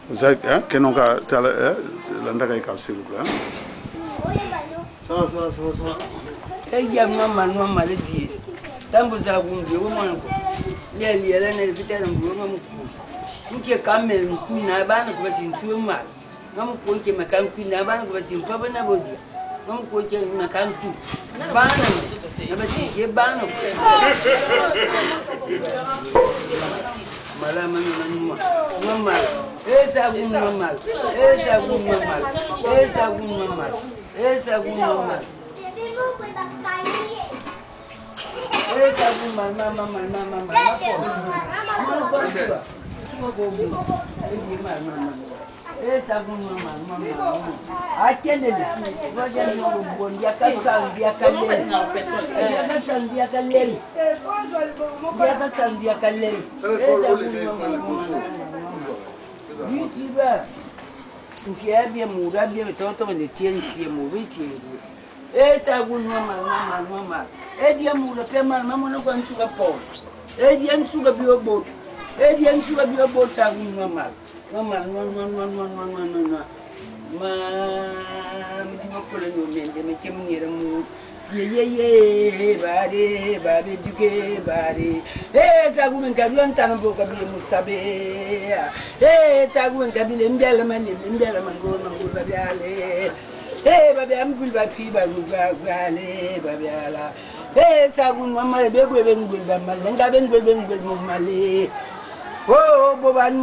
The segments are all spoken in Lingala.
Vous êtes, hein, que non, l'andaka s'il vous plaît. Ça va. Il y a maman, maladie. Tant que ça vous dit, au moins, il y a les vitales en bourreau. Il y a quand même une abane qui va s'y mal. Non, pour que ma campine abane va s'y pas bon. Non, pour que ma campine. Banam, il ban. Malama, maman. Esa gun mamal. Esa gun mamal. Esa gun mamal. Esa gun mamal. Esa gun mama. Esa gun mama. Akende. Roja no bon ya kasan dia kaleli. Ya kasan dia kaleli. Ukiabia murabia mtoto mnetie nsie muriti. Esa gunwa mama. Edia mura pema mama no kwa ntuga po. Edia ntuga biobot. Sa gunwa mama. Mama. Ma mtimo kole no mende mekemnyera mu. Ye, bari, duke, bari. Tagu en kabion tanambo kabi musabe. Tagu en kabi lembela mangol babiale. Babi amgul bapi babiale, babiala. Sagu mama bego bengul bamal, nga bengul mumale. Boban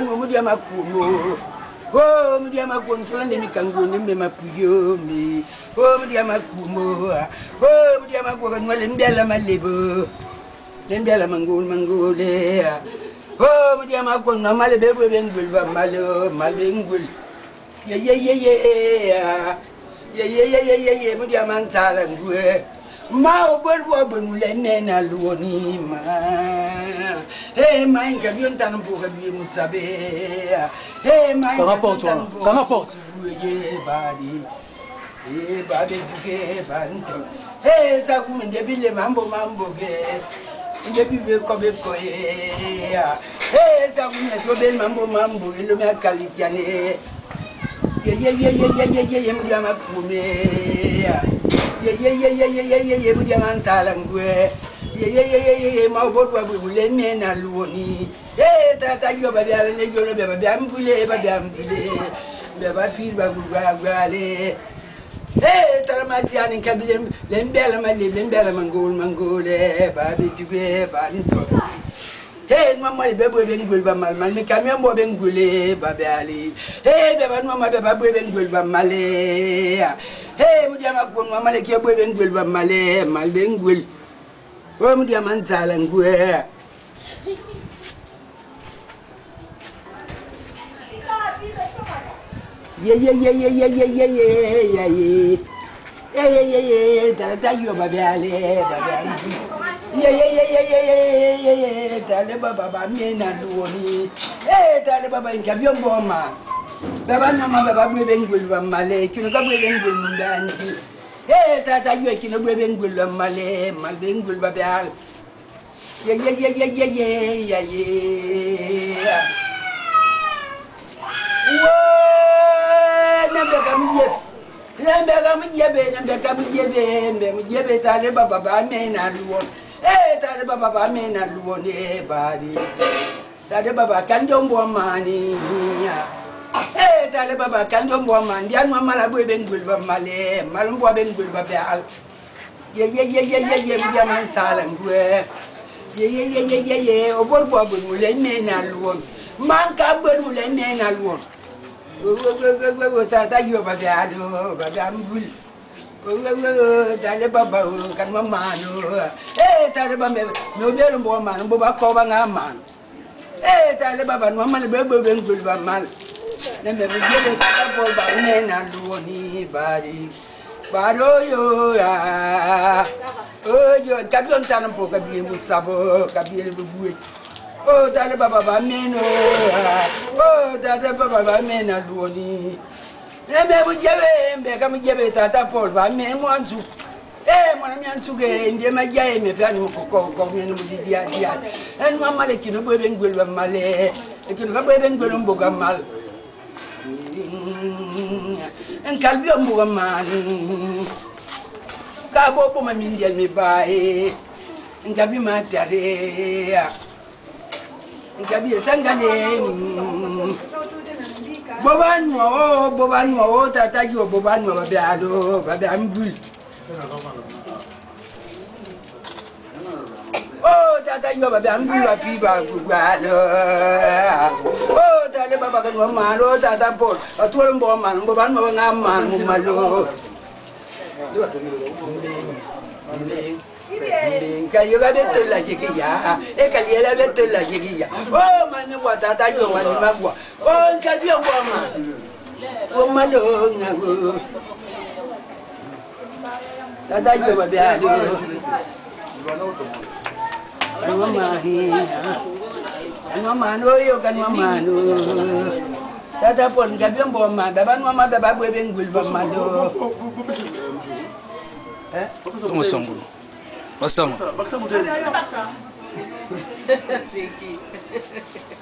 mudia makumo. Mudia makontrande mi kangone me mapuyo mi. Mudia makumo. Mudia makumo lembela malebo. Lembela mangole. Mudia makumo male bebo bengul ba malo malbengul. Ye mudia mantala ngwe. Ma obolwa bonule nena luoni ma. Ma inga bion tan boga bi musabe. Ma inga T'en apporte. Badi. Badi duke banto. Sa kumende bile mambo ge. Ndebi kobe koye. Sa kumende tobe mambo ilo me akalikiane. Ye mudia makume. Ye mudia mantala ngwe. Ye ma bodwa bule nena luoni. Tata yo babiala ne yo babi amvule. Beba pirba gugale. Taramatiani kabilem lembela mangole babi tuge banto. Mama bebo bengul ba mal me kamia mo bengule babiali. Beba mama beba bengul ba male. Mudia makon mama le ke bengul ba male mal bengul. Mudia mantala ngwe. Ye, tata yo babiale. Ye, tale baba mena duoni. Tale baba inkabion boma. Baba mama baba bengul ba male, kino ka bengul mundanti. Tata yo kino bengul ba male, mal bengul babial. Ye. Nambia kami jebe tale baba mena luon. Tale baba mena luon bari. Tale baba kandombo mani. Tale baba kandombo mani. Dia no mala bwe bengul ba male, malumbo bengul ba bal. Ye dia man salang bwe. Ye obol bo mule mena luon. Man ka mule mena luon. Tata yo babi amvul. Tale baba kan mama no. Tale baba no belo bo man bo ba ko ba ngaman. Tale baba no mal bebo bengul ba mal. Nembe bele tata bo ba nena duoni bari. Baro yo ya. Yo kabion tan po kabi musabo kabi buwe. Tale baba meno. Tata baba mena duoni. Nembe bujebe mbe kam jebe tata Paul ba me mwanzu. mon ami Ansuge, India Maya, me fan Coco, dia. And Mamma Lekino Beben Gulva Male, and Beben Gulum Bogamal. And Calvio Mugaman Cabo Pomamindian me by and Gabi Matare and Gabi Sangane Boban, Tata, you Boban, Babiado, Babam Bull. Oh, Tata, you have a bamboo, people. Oh, Tata, Baba, Mamma, Tata, Port, a 12 man, Boban, man, Malo. You got it like Jigia, Ekalia better like Jigia. Oh, man, what Tata, you want to Magua. Oh, can be a woman. Oh, Malo, Tata, you have Mamma, you can Mamma. Tata pon gabion bomma, baban mama baba beben gulba mado. Como são? Passamos.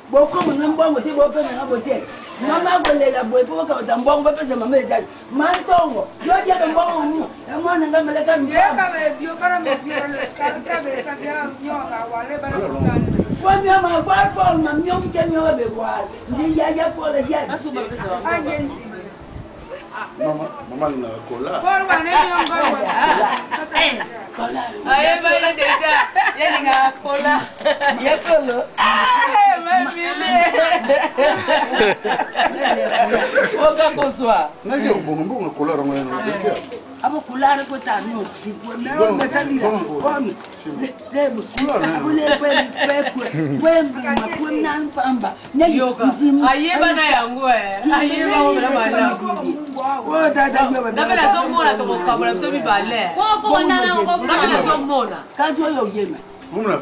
Bo como não bom te bo pena na bote. Mama gole la boy po ka tan bom ba pesa mama da. Man tongo. Yo ja kan bom mu. E mo na ngam le kan. Ya ka be bio para me bio ka be ka ya nyo ka wale bara kan. Kwa ma kwa kwa ma nyo ke nyo be kwa. Ndi ya po le ya. Agency. Mama na cola. Por ma ne nyo ngoro. Cola. Ay, vale deja. Ya ninga cola. Ya colo. Oka koswa. Na que bongo cola rongo no que. Abo kular ko ta no si ko na o betali komi le bu kule ma nan pamba ne yoka ayeba na yangu ayeba o na bala o da na bela so mona to ko kabula so mi bale ko na ko na bela so mona ka jo yo yema mumna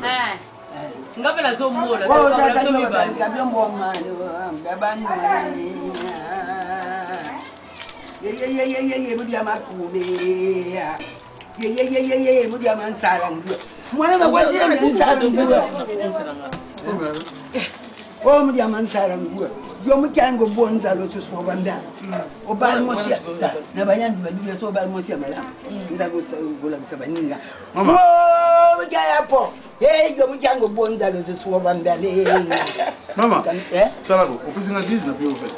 ngapela so mona o to da kabula so mi bale ka bi mo ma baba ni ye mudia makume ye mudia mansala ndu mwana makwati na nsala ndu o mudia mansala ndu yo mutyango bonza lo tso banda o bal mosia na bayandi baduya so bal mosia mala ndago gola sabaninga mama o mudia yapo yo mutyango bonza lo tso banda le mama salago opisinga 10 na pio fe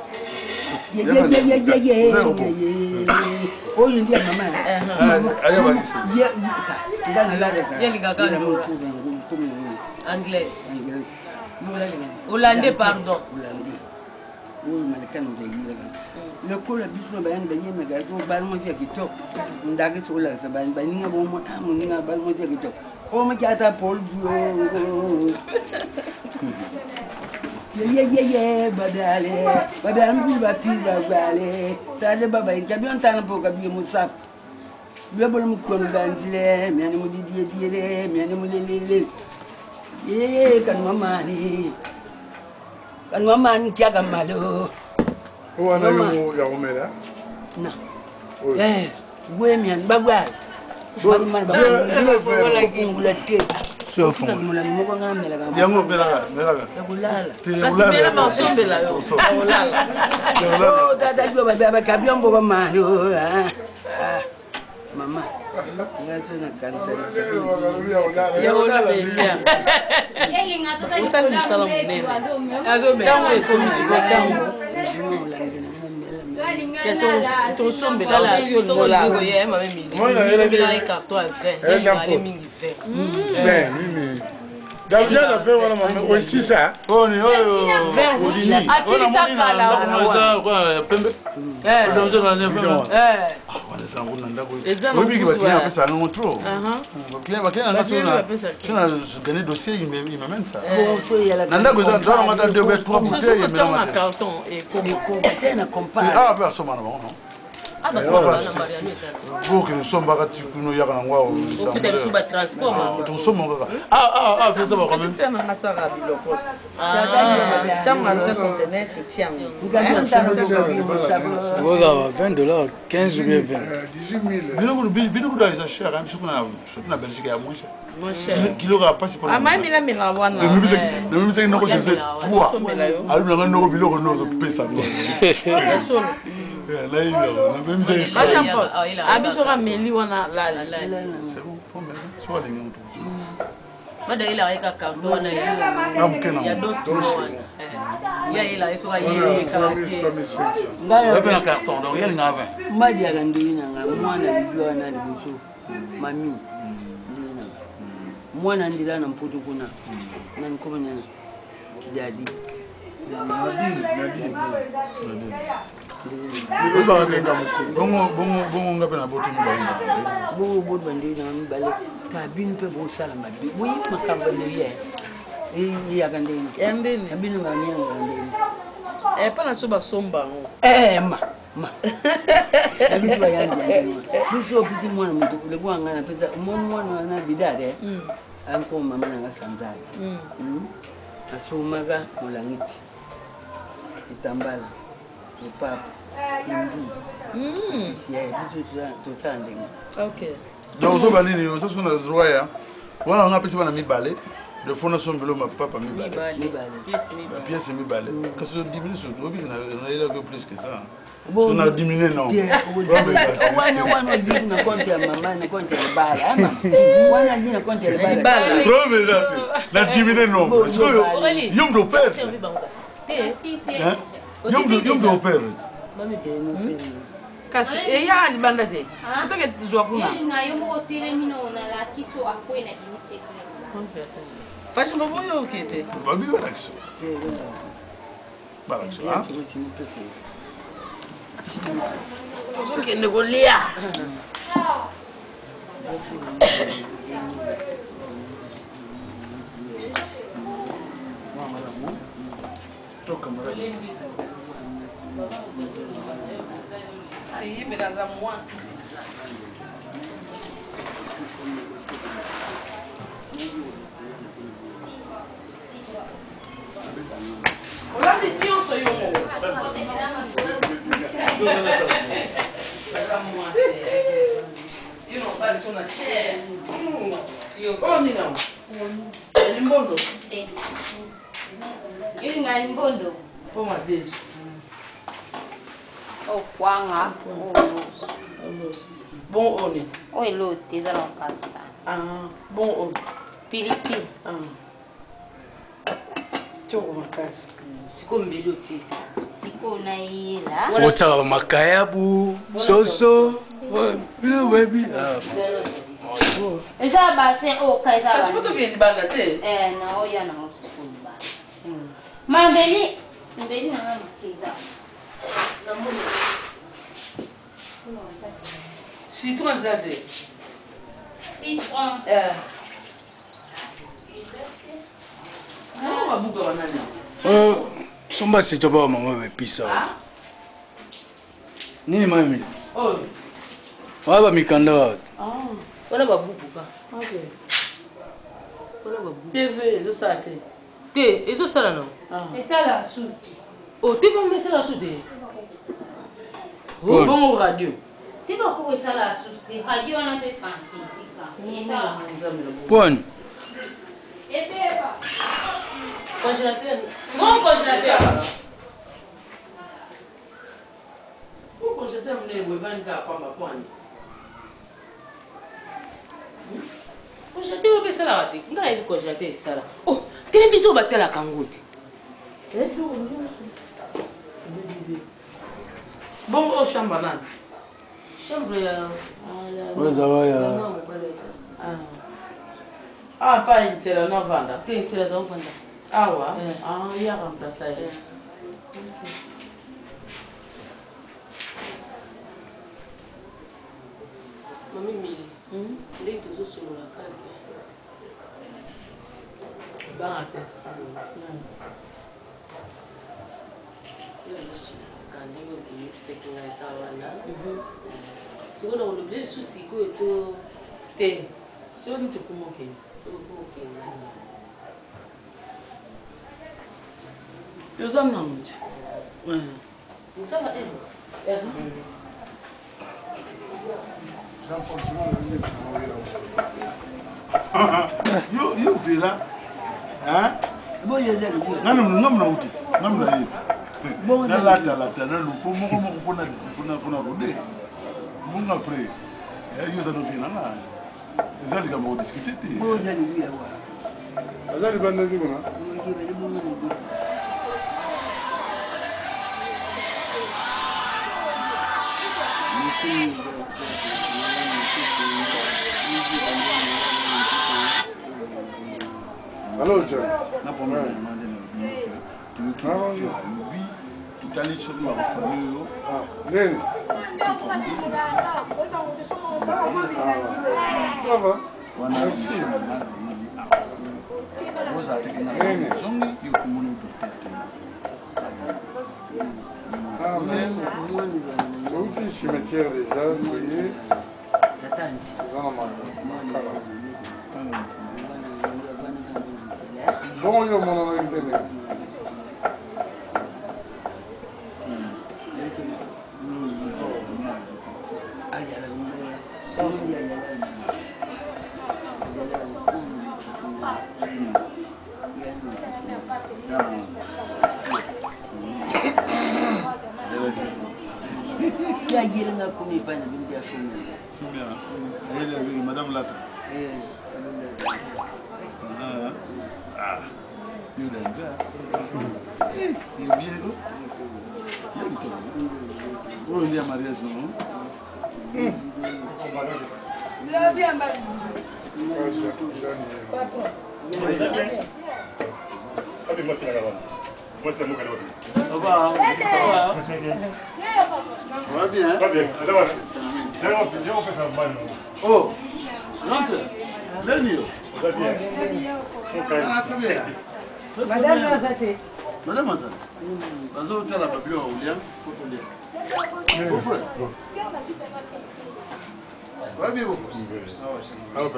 oh ndio mama aya balisi ye ndani la deka ye ligagano anglais hollandais pardon hollandais oh malekano de yira le kola biso bayan da yema ga so bal mo sia kito ndage so la sa ban ban ninga bo mo amu ninga bal mo sia kito o ma jata pol duo ye badale mbi ba pi ba vale tade baba intabi on tan po gabi musap bebol mu ko bandile mi ani mu didiere mi ani mu lele ye kan mama ni tiaga malo o ana yo ya omela na we mi an bagwal man ba Sio fungu. Yango belaga. Yakulala. Basibela masombela yo. Olala. Oh, dada jo baba kabiombo ba mano. Mama. Ngacho na kanta. Ya olala belia. Yeli ngazo ka Usali msala munene. Azobe. Tango ekomisi ko tango. Ya to sombela la yo lola. Ye mama mi. Mwana yele bi. Bila ikato afe. Ya mingi fe. Ben nini. Davia la fait wala mama aussi ça. Oh ni oyo. Asili sakala. Pembe. Ndio ndio ndio. Wala sangu ndako. Webi ki bakina pesa ngo trop. Bakina nga sona gagner dossier il m'amène ça. Bon so yala. Ndako za ndora mata 2 3 bouteilles mais carton et comme na compare. Ah personne non. Ah bah ça va na Mariano ça. Pour que nous sommes pas nous y a quand on fait des sous transport. Tout sommes ah fait ça va quand même. C'est un asara bilokos. Tant que conteneur tout tient. Vous avez $20, 15 ou bien 20. 18 000. Bien que ça cher hein, surtout na Belgique à moins cher. Moins cher. Kilo va pas si pour. Ah mais mila wana. Le même c'est que je fais 3. Alors nous avons biloko nous pesa. Là il a même c'est. Abisora meli wana la. C'est bon, soit les gens. Bada ila weka carton wana hiyo. Ya dosi wana. Ya ila hizo kwa yeye kala. Ngayo na carton donc yeli na 20. Madi akandina mwana ndio na libuso. Mami. Mwana ndila na mputu kuna. Na nkomanya. Jadi. Nadine. Bongo ngapi na botu mbainga. Bongo botu bandi na mbale. Kabine pe bo sala mabi. Oui makamba ndiye. Ya kandeni. Endeni. Kabine ngani ngandeni. Pana soba somba. Ma. Bisu bayandi. Bisu bisu mwana mtu kule kwa ngana pesa. Mwana na bidade. Anko mama na sanzala. Asumaga mulangiti. Itambala. Ipapa. Imbu. Bisu tsandeng. Okay. Donc so balini yo so na droit wana nga pesa bana mibale de fondation belo ma papa mibale. Pièce mibale. Parce que 10 minutes on a plus que ça. On a diminué non. Wana jibu na konti ya mama na konti ya bala ama. Wana jina konti ya bala. Prove that. Na diminué non. Parce que yom do père. Yom do père. Kasi ya alibanda te. Kutoke tuzwa kuna. Ngayo mo tele mino na la kiso akwena imisekle. Pashi mbo yo ukete. Babi relax. Relax. Ah. Tuzoke negolia. Toka mara. Iyi biraza mwasi. Ola ni nyonso yo mo. Biraza mwasi. You know pale tuna che. Yo oni na. Ni mbondo. Yuli ngani mbondo. Poma desu. O kwanga. Bon oni. O elote za la kasa. Bon oni. Pilipili. Choko makasi. Siko mbeloti. Siko na ila. Wota makayabu soso. Bila baby. Eza base o kaisa. Kasi poto ke libanga te. Na oya na usumba. Mambeli na mkiza. Na mbona. Citron zade. Citron. Ano mabuga wanani? Somba sichopa wa mama bepisa. Nini mami? Oh. Waba mikanda wa. Wala babuku ka. Okay. Wala babuku. TV ezo sate. Te, ezo sala no. Esa la suti. Oh, te va me sala sude. Bon radio. Si beaucoup esa la suti. Radio na pe fantastika. Esa. Pon. Ebeba. Congélateur. Mon congélateur. Bon congélateur mne wevanga kwa mapwani. Congélateur obe sala wate. Nga ile congélateur sala. Oh, télévision batela kangote. Bon o shamba nani? Chambre ya Weza waya. Pa intela na vanda. Te ntela za ufanda. Awa. Ya remplacer. Mami mili. Ndenge tozosolola kaka. Banga te. ndenge okiyebisaki ngai ta wana sikoyo na kolobile lisusu sikoyo to te soki tokomokende yoza na muti mosala yo zela namna uti namna ye nalata nanu po moko moko fona rode monga pre yo za no vinanga eza likambo kodiscute te aza libanda zikona Allô, John. Na pombe na ndene. Tutali chobi wa kufanyo. Nene. Ça va? Merci. Vous avez été na zongi yokumuni dotete. Ah, merci. Tout est cimetière déjà, vous voyez. Bon, yo mon nom est donné. Madame Lata. You bien. Oh, il y a mariage, non? Bien, oh, Madame Mazate. Madame Mazate. Bazo tala papio William. Mon frère. Va bien vous. Ah ouais.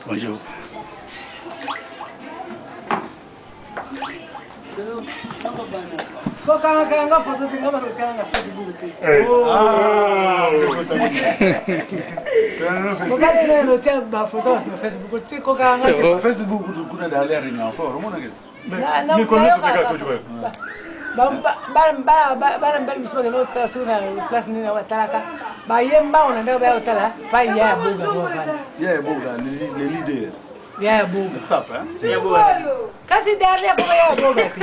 Bonjour. Kokanga foto tinga masotsanga Facebook te. Kokale no tia ba foto na Facebook te kokanga te. Facebook kuna dalea ringa fo, umeona kitu? Ni kono tupeka kujua. Bara misimo ke no tasuna class ni na watalaka. Ba yemba ona ndio ba utala, ba ya buga kwa bana. Ya buga les leaders. Ya buga. Sap hein? Ya buga. Kasi derrière pour ya buga ti.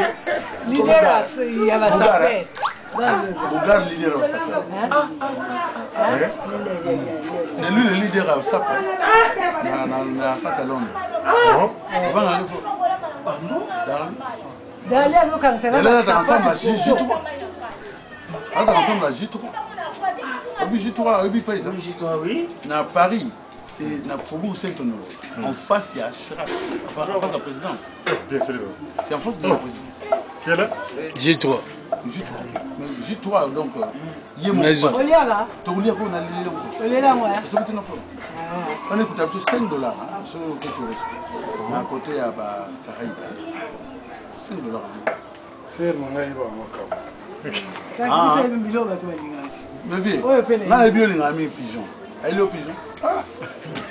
Leader ya ba sapet. Bugar leader au sap. C'est lui le leader au sap. Na Catalogne. Banga le fo. Derrière nous quand c'est là. Là ensemble à J3. Alors ensemble à J3. J3, J3 oui. Na Paris, c'est na Faubourg Saint-Honoré. En face il y a Chirac. En face de la présidence. Bien sûr. C'est en face de la présidence. Quelle est J3. J3 donc il y a mon maison. Oliaga. Tu voulais qu'on allait Oliaga moi. C'est petit non. On est coûté $5 sur le touriste. À côté à Caraïbes. $5. C'est mon gars il va moi comme. Ah. Mais bien. Là il bien les amis pigeon. Elle est au pigeon. Ah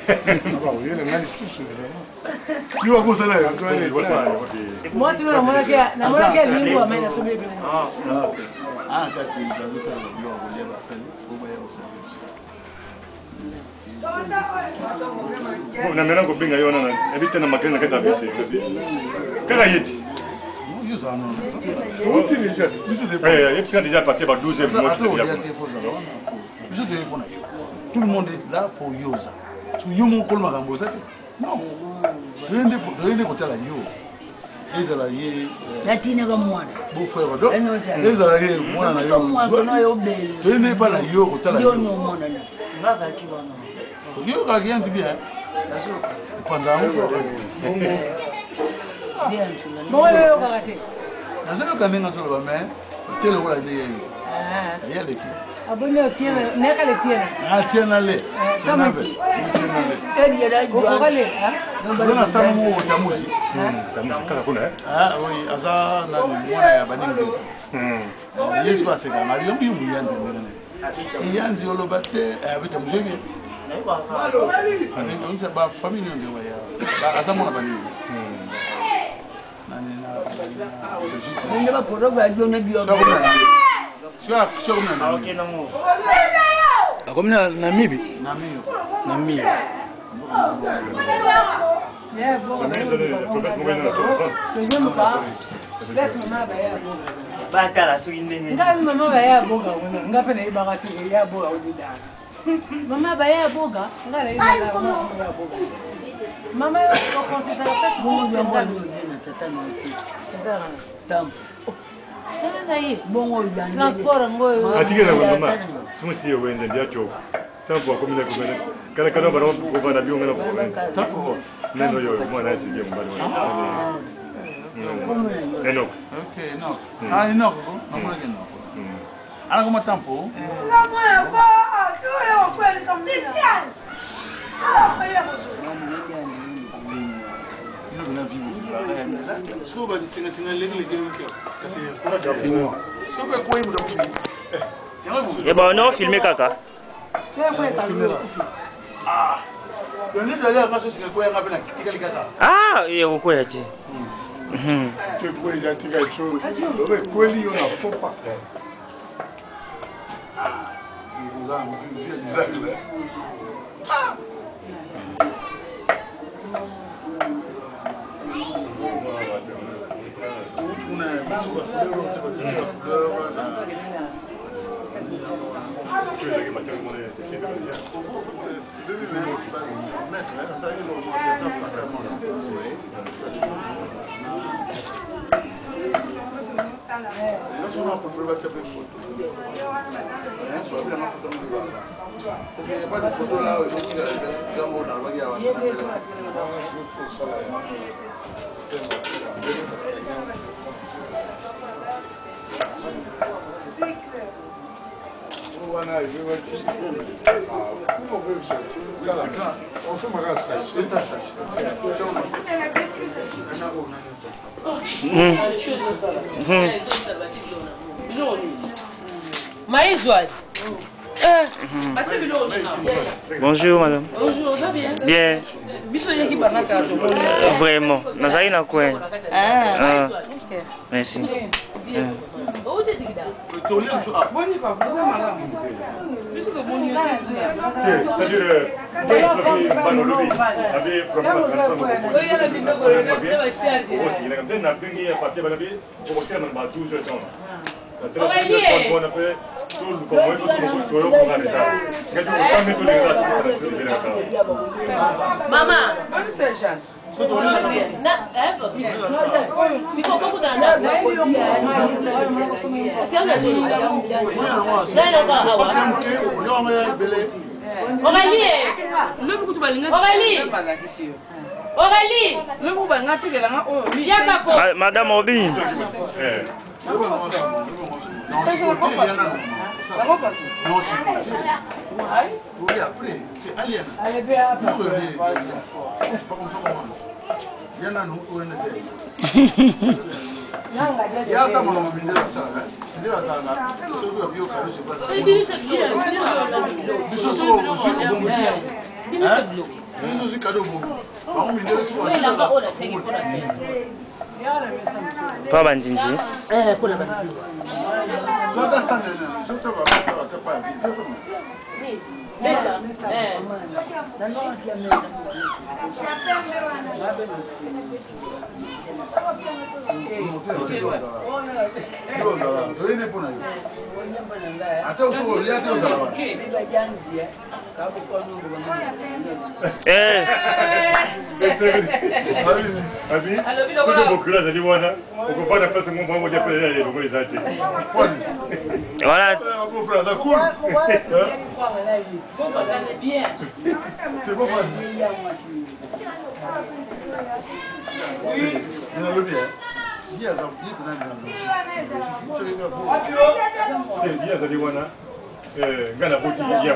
bah oui, le mal sous tu vas comme ça là. Moi c'est la mola que lingo amena sobe bien. Ah OK. Ah quand tu vas tout à l'heure, on va aller la salle, on va aller au service. Na mena ko binga yona na ebite na makena kata bese. Kaka yeti. C'est déjà parti par 12 mois. Tout le monde est là pour Yosa. Parce que Yomo Kolma Rambosa. Non. Rien de côté la Yo. Les alliés. La tine comme moi. Beau frère. Les alliés, moi, on a eu. Tu n'es pas la Yo, côté la Yo. Yo, rien de bien. Pendant Moi, je vais rater. Je sais que quand on a sur le mais tu le vois dire. Il y a les qui. Abonné au tien, n'est qu'à le tien. Ah tiens allez. Ça m'a fait. On va aller. On a ça mon tamusi. Kala kuna eh? Ah oui, asa na mwana ya baningi. Yesu aseka na yombi muyanze ngene. Iyanzi olobate abita muzebi. Ani nza ba family ndio ya. Ba asa mwana baningi. Nani na. Ndio ba foto ba jone bio. Sio kuna na. Okay na mo. Akomna Namibi. Namibi. Yeah, bon. Laisse maman baya boga. Bata la suinde. Ngai mama baya boga wona. Ngape na ibakati ya boga udida. Mama baya boga, ngala ina na mama boga. Mama ko considera fast bon mental. Tam. Nana yi bongo yanda. Transport ngoyo. Atigera mama. Tumusiye wenze ndiacho. Tambo akomina kubena. Kala baro ko bana biyo ngana ko. Tako. Neno yo mwana asiye mbali. Enoch. Okay, Enoch. Ah, Enoch. Namuna Enoch. Ana como tampo. Eh ben on a filmé kaka. Ah, il y a quoi ya ti. Que quoi ils ont quelque chose. Le quoi il on a faut pas. Vous en vu Bonjour madame. Bonjour, ça va bien? Bien. Vraiment. Nazarina quoi? Ah. Merci. Maman. Madame Obi. Pas bandinji. Voilà. Oui. Il a le bien. Il y a ça, il y a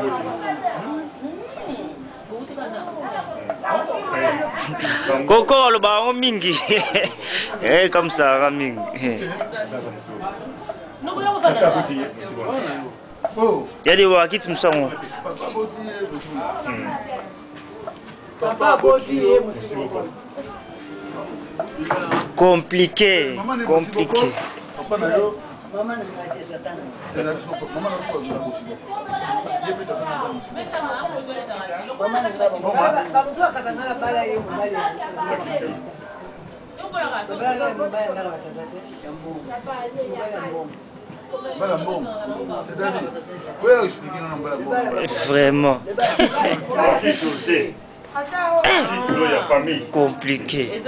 Coco le baron mingi. Eh comme ça raming. Il y a des voix qui me sont. Compliqué, compliqué. Vraiment. Compliqué.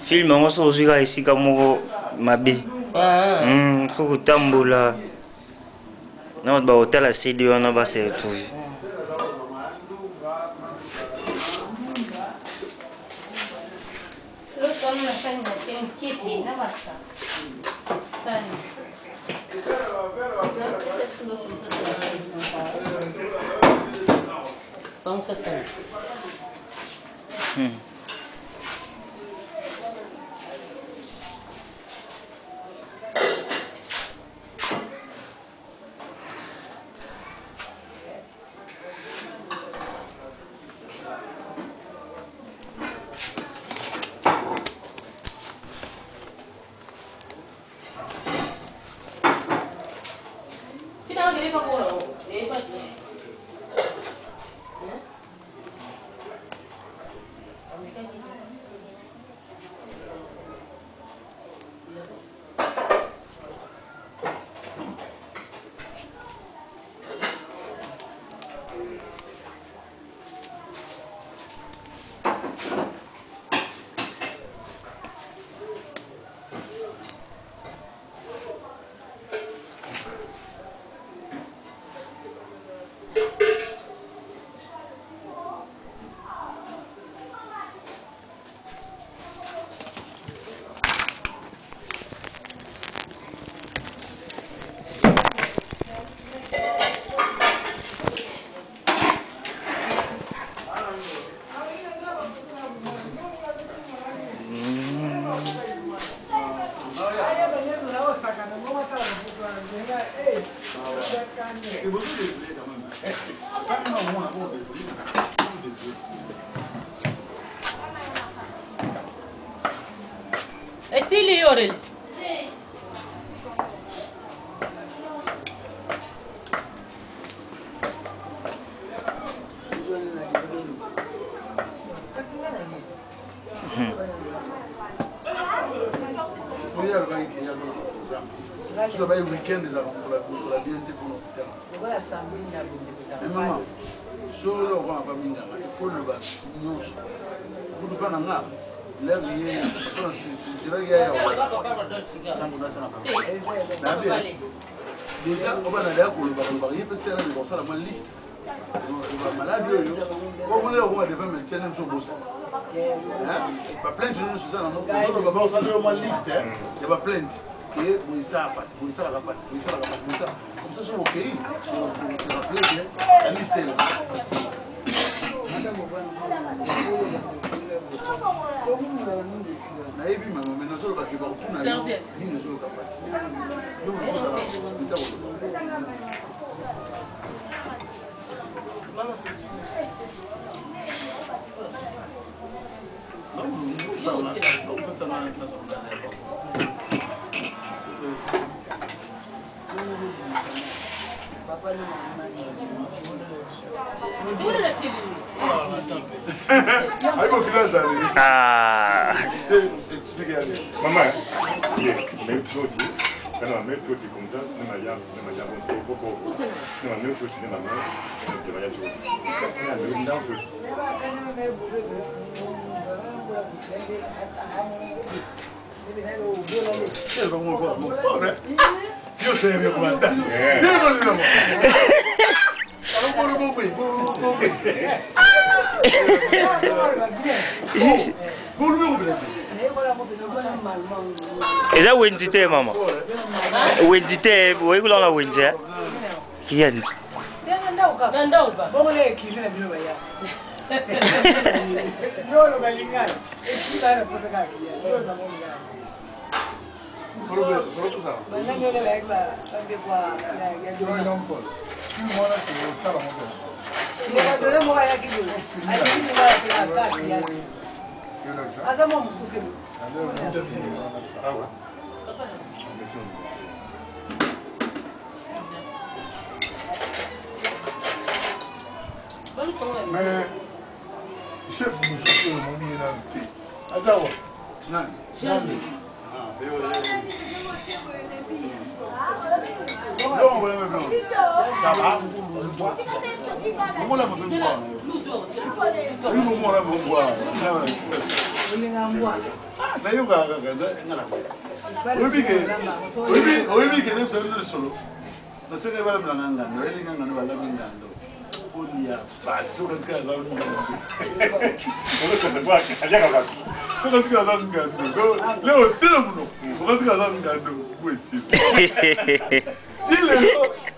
Film on se rejoint ici comme Mabi. Faut que tamboula. Non, bah hôtel à CD on va se retrouver. Vamos assim. E si li orel? Sulla vai un weekend con la gente con maman, solo con la famiglia, ma il fondo va non so. Kudu kana nga, leo yeye, kuna si leo yeye wa. Sangu na sana. Na bien. Déjà, on va aller à Koulouba, il peut se faire dans la liste. Malade, comment on va devenir médecin même sur bossa. Pas plein de gens sur ça, on va pas savoir ma liste. Il y a pas plein. Et vous ça passe, vous ça la passe, vous ça la passe, vous ça. Comme ça sur OK. C'est la plein la liste est là. Na hivi mama mimi sio baki kwa tuna hiyo. Nini sio kapasi. Maman, même chose, même chose comme ça, ne m'a pas non, même chose, ne m'a Io sei mio comandante. Io non li amo. Sono buoni bombe. Eza wenzite mama. Wenzite, wewe kulala wenze. Kiani? Ndauka. Bongo le kilina bilo ya. Yolo galingana. Ekila na posa kaki. Yolo na bongo ya. Mananyo le legba, tambe kwa ya jona nompo. Mwana sio tala moto. Ndio ndio mwa ya kidogo. Hadi ni wa kaki ya. Asa mwa mkuse. Mais chef monsieur mon ni na ti. Asa wa. Nani? Nani? Non, voilà maintenant. Ça va, on l'a pas fait voir. Nous on l'a pas voir. Na yoga ngala. Obi ke ne solo solo. Na sene bala mlanga ndo, eli nganga bala ngando. Olia paso ka za ngando. Ono ko se kwa ajaga kwa. Solo tika za ngando. Leo tena muno. Ko tika za ngando kwesi. Dile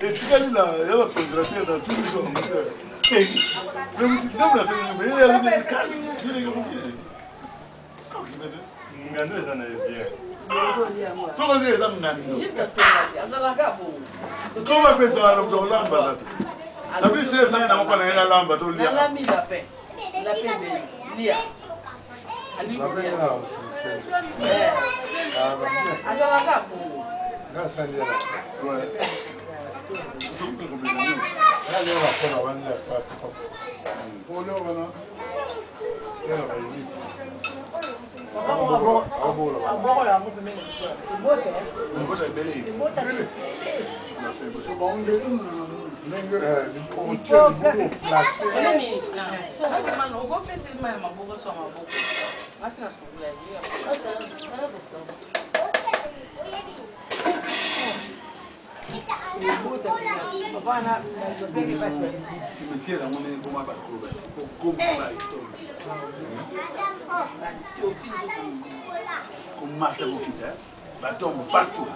et tu vas là, il va photographier dans tous les jours. Même la semaine, mais il y a des cartes. Il est comme ngando ezana bien. Solo zile za ngando. Koma pesa na mtu lamba. Na pili sasa nani anakuwa na hela lamba tu lia. La mi la paix. La paix lia. Ali lia. Azalaka po. Grâce à Dieu. Ouais. Allez, on va prendre la vanne là. Pour le moment. Cimetière, on est comme on marque la tombe partout.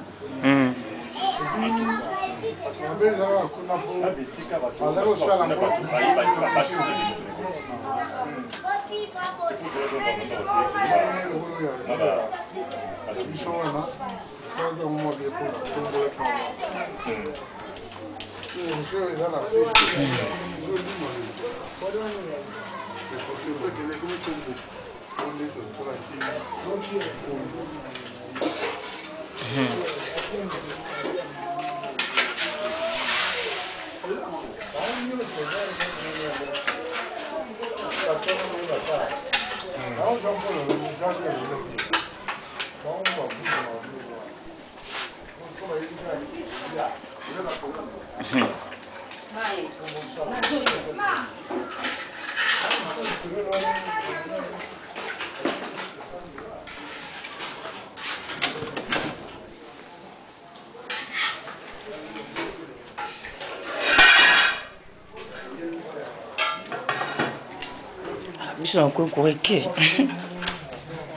Biso na koreke.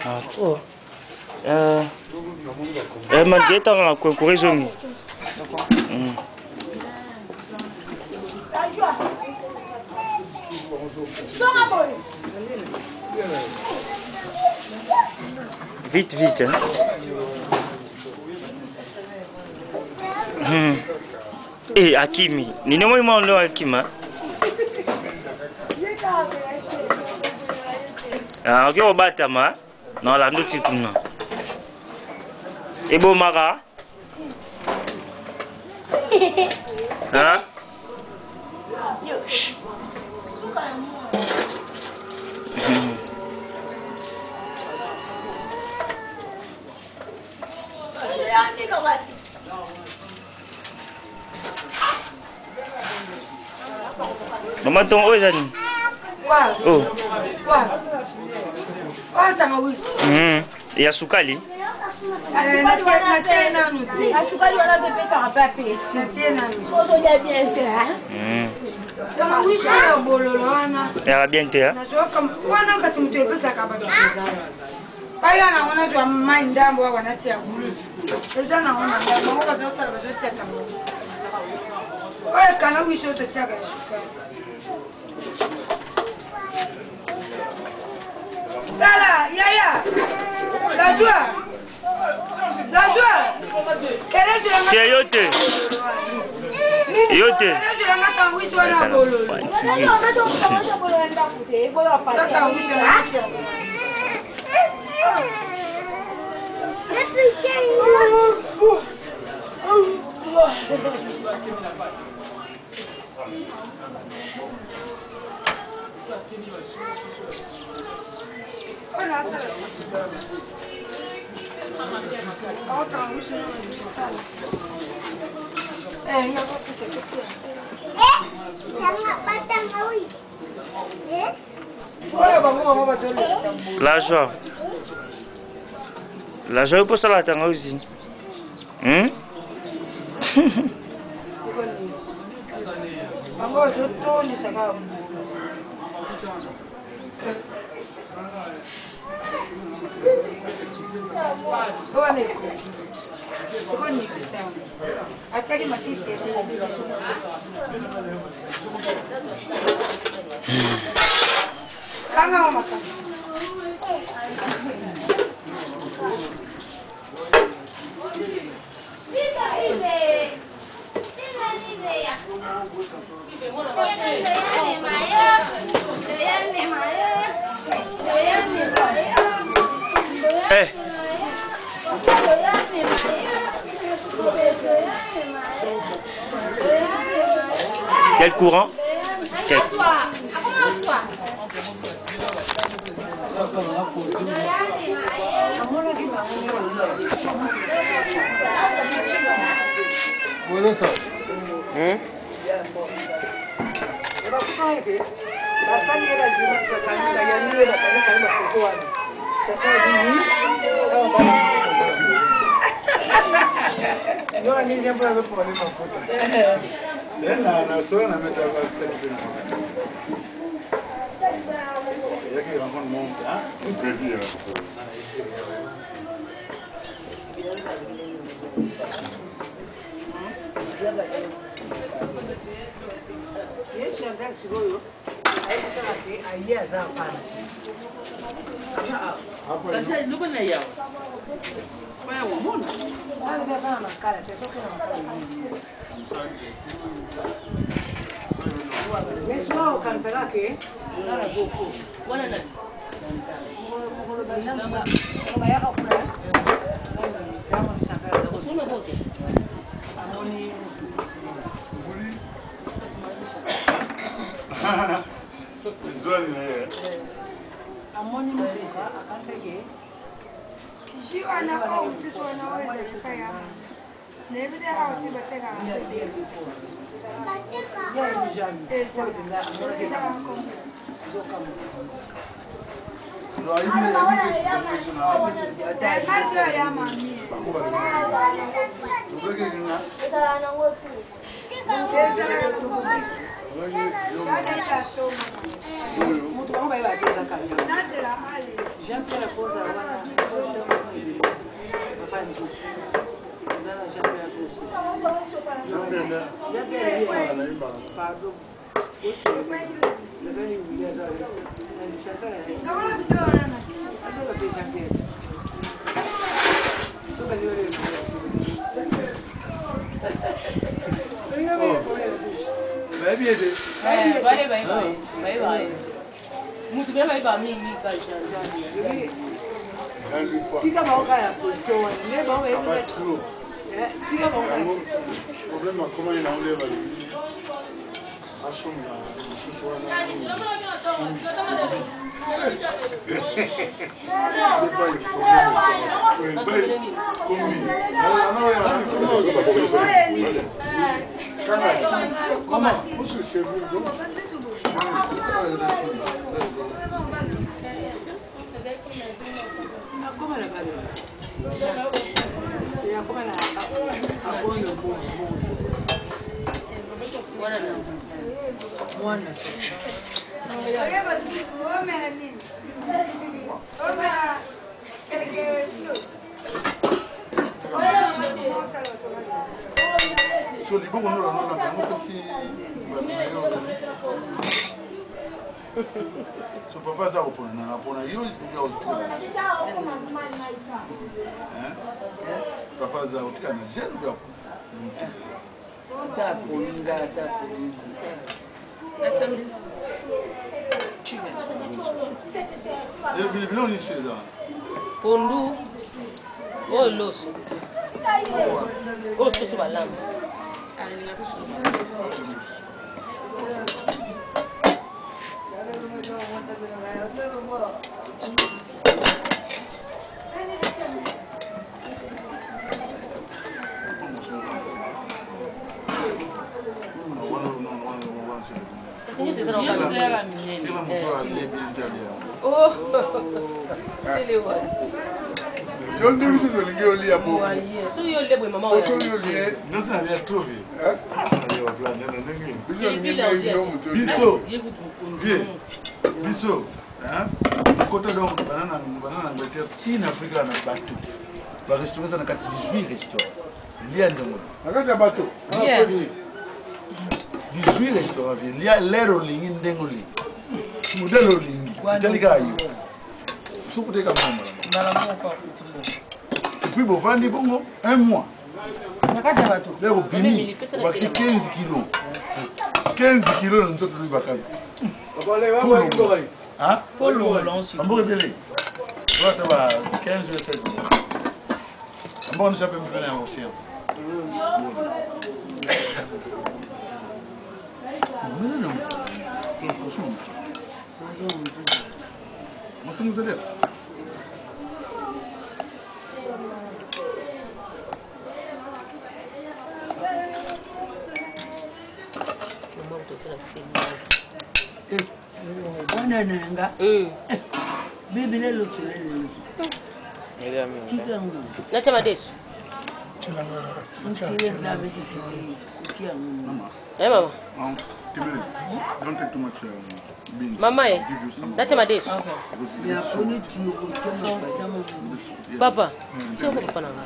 Ah, trop. Mandeta na korezongi. Vite, vite. Hein? Eh, Akimi. Ni nemo mo no Akima. Ah, ok, obatama. Non, la noti kuna. Ebo maka. Hein? Mama tong ozani. Oh. Ya sukali. Asukali wana pepe sa pape. Soso ya bien te ha. Kama wisha ya bololo wana. Ya bien te ha. Wana kasimtu pesa kabaki. Baya na wana zwa mindambo wana tia bulu. Eza na wana ndambo kwa zo sala zo tia tamu. Oya kana wisha to tia ga sukali. Tala, yaya. La joie. La joie. Tiens, yote. Yote. La joie. La joie pour ça la tanga aussi. Eh. Quel courant? Quel... Yes, Kasi lupa na yaw. Kaya mo muna. Wala ba ka na kala, pero ko na kala. Mesmo o kansa ke, ngara zoko. Wala na. Kaya ka kula. Usuna bote. Amoni. Nzwani na yeye. Amoni mbuka akatege. Jiwana au sisi wanaweza kufanya. Na hivi ndio hao si bateka. Yes, Jean. Ndo aibu ya Mazo ya mami. Tubeke kinga. Muito bom, vai bater essa caminhada. Já pela coisa lá na já pela pardon. Você vai ligar essa vez. Ele já tá aí. Não, até lá tem gente. Só vai ligar. Vai. Muito bem, vai mim, Tika maoka position, le ba we. Tika maoka. Problema kama inaule bali. Ashunga, shuswana. Comment? Monsieur, c'est vous. Como ela vai? E como ela apoia o bom. Mwana. So libongo no na bango kasi so papa za opona yo ya otika papa za otika na jeru ya Tapunga. Atambis. Chicken. Ele bilhão nisso já. Pondu. Oh loso. Oh soso balam. Oh, c'est les voix. Yo ndi bitu ndo lingi oli ya bo. So yo lebo mama wa. So yo li no sa ya trovi. Yo plan na ngi. Biso. Biso. Kota donc banana ngbetia in Africa na batu. Ba restaurant na 18 restaurant. Lia ndongo. Akata batu. 18 restaurant lia lero lingi ndengoli. Modelo lingi. Italika ayo. Sukuteka mama. Et puis, vous vendez bon, un mois. Là, vous bini, vous avez 15 kilos. 15 kilos, nous sommes tous les bacans. Hein? Faut l'on ensuite. On peut révéler. Vous avez 15 ou 16 kilos. Bon, nous sommes venus en océan. Bwana nanga. Bibi lelo tulele. Tika ngo. Nacha madesu. Msile zabe sisi kutia ngo. Mama. Don't take too much beans. Mama ye. Nacha madesu. Ya kuni tuko Papa. Sio kwa papa nanga.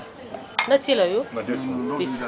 Nachila yo. Madesu. Please.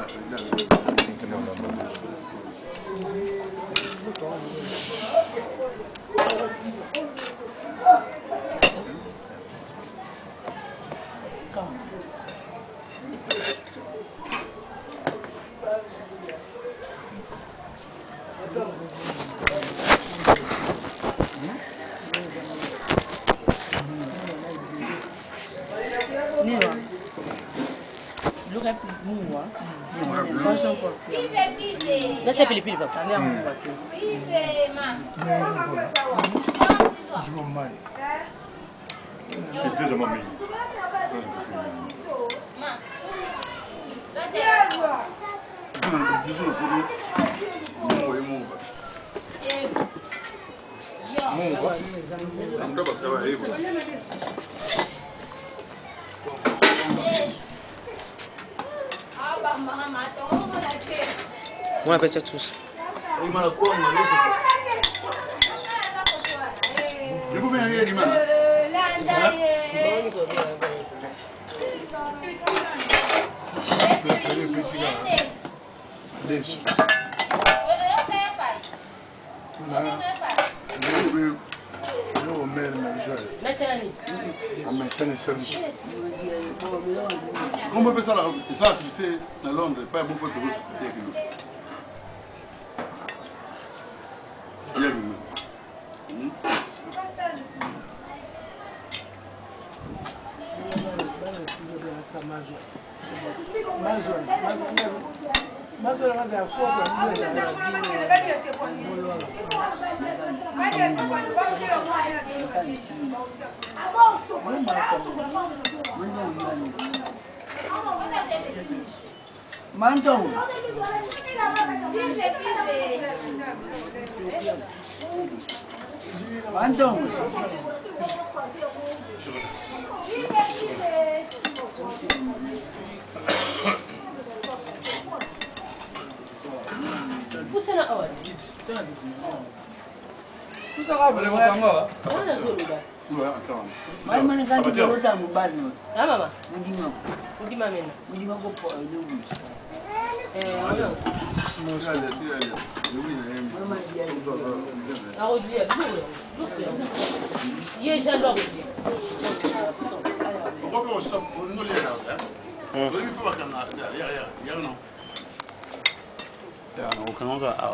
Baca pilih-pilih Bapak. Uma pecah tus. Gimana kau nggak Ibu punya dia di mana? Como vai pensar lá? Isso assim, se na Londres, pai, muito forte, muito técnico. Mantong. Mantong. Pusa na awal. Pusa ka boleh makan nggak? Mana nak suruh dah? Mai mana kan tu rosa mubano. Ah mama. Mudima. Mudima mena. Mudima ko po lugu. Ano? Mama dia. Ako dia dulu. Dulu. Ye jalo ako dia. Pourquoi on stoppe? On nous les a, hein? On ne peut pas qu'on a, il y a non. Ya, on commence à